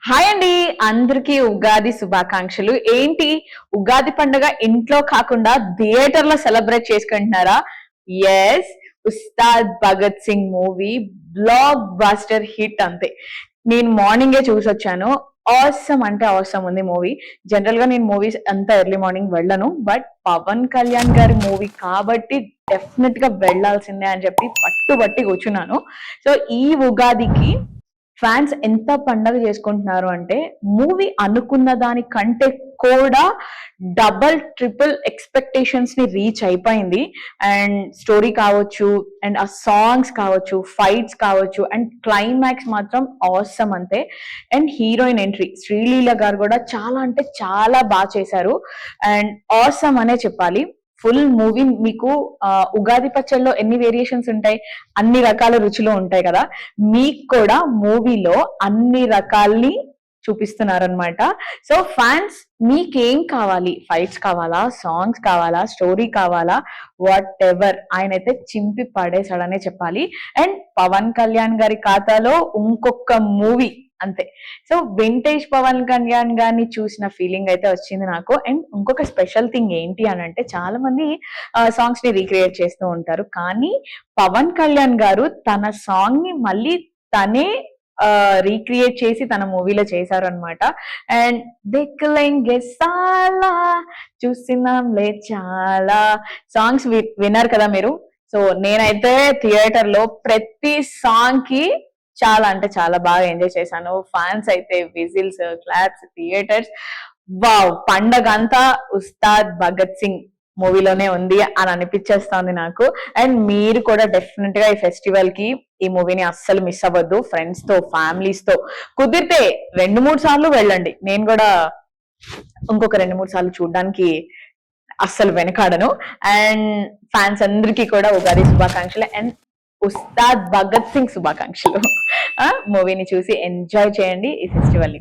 Hi అండి, అందరికీ ఉగాది శుభాకాంక్షలు. ఏంటి ఉగాది పండుగ ఇంట్లో కాకుండా థియేటర్ లో సెలబ్రేట్ చేసుకుంటున్నారా? Yes, Ustaad Bhagat Singh movie blockbuster hit అంతే. నేను మార్నింగే చూసొచ్చాను. ఆసమ్ అంటే ఆసమ్ ఉంది మూవీ. జనరల్ గా నేను మూవీస్ అంత ఎర్లీ మార్నింగ్ వెళ్ళను, బట్ పవన్ కళ్యాణ్ గారి మూవీ కాబట్టి డెఫినెట్ గా వెళ్లాల్సిందే అని చెప్పి పట్టుబట్టి కూర్చున్నాను. సో ఈ ఉగాదికి ఫ్యాన్స్ ఎంత పండగ చేసుకుంటున్నారు అంటే మూవీ అనుకున్న దానికంటే కూడా డబల్ ట్రిపుల్ ఎక్స్పెక్టేషన్స్ ని రీచ్ అయిపోయింది. అండ్ స్టోరీ కావచ్చు, అండ్ ఆ సాంగ్స్ కావచ్చు, ఫైట్స్ కావచ్చు, అండ్ క్లైమాక్స్ మాత్రం ఆసమ్ అంతే. అండ్ హీరోయిన్ ఎంట్రీ శ్రీలీల గారు కూడా చాలా అంటే చాలా బాగా చేశారు. అండ్ ఆసమ్ అనే చెప్పాలి. ఫుల్ మూవీ మీకు ఉగాది పచ్చళ్ళలో ఎన్ని వేరియేషన్స్ ఉంటాయి, అన్ని రకాల రుచులు ఉంటాయి కదా, మీకు కూడా మూవీలో అన్ని రకాల్ని చూపిస్తున్నారనమాట. సో ఫ్యాన్స్ మీకేం కావాలి, ఫైట్స్ కావాలా, సాంగ్స్ కావాలా, స్టోరీ కావాలా, వాట్ ఎవర్ ఆయన అయితే చింపి పడేశాడనే చెప్పాలి. అండ్ పవన్ కళ్యాణ్ గారి ఖాతాలో ఇంకొక మూవీ అంతే. సో వింటేజ్ పవన్ కళ్యాణ్ గారిని చూసిన ఫీలింగ్ అయితే వచ్చింది నాకు. అండ్ ఇంకొక స్పెషల్ థింగ్ ఏంటి అని అంటే చాలా మంది సాంగ్స్ ని రీక్రియేట్ చేస్తూ ఉంటారు, కానీ పవన్ కళ్యాణ్ గారు తన సాంగ్ ని మళ్ళీ తనే రీక్రియేట్ చేసి తన మూవీలో చేశారు అనమాట. అండ్ దిక్కులెంగే సాలా చూసినాంలే చాలా సాంగ్స్ విన్నారు కదా మీరు. సో నేనైతే థియేటర్ లో ప్రతి సాంగ్ కి చాలా అంటే చాలా బాగా ఎంజాయ్ చేశాను. ఫ్యాన్స్ అయితే విజిల్స్, క్లాప్స్, థియేటర్స్. వావ్, పండగ అంతా ఉస్తాద్ భగత్ సింగ్ మూవీలోనే ఉంది అని అనిపించేస్తోంది నాకు. అండ్ మీరు కూడా డెఫినెట్ గా ఈ ఫెస్టివల్ కి ఈ మూవీని అస్సలు మిస్ అవ్వద్దు. ఫ్రెండ్స్ తో, ఫ్యామిలీస్ తో కుదిరితే 2-3 సార్లు వెళ్ళండి. నేను కూడా ఇంకొక 2-3 సార్లు చూడడానికి అస్సలు వెనకాడను. అండ్ ఫ్యాన్స్ అందరికీ కూడా ఉగాది శుభాకాంక్షలు అండ్ ఉస్తాద్ భగత్ సింగ్ శుభాకాంక్షలు. మూవీని చూసి ఎంజాయ్ చేయండి ఈ ఫెస్టివల్ ని.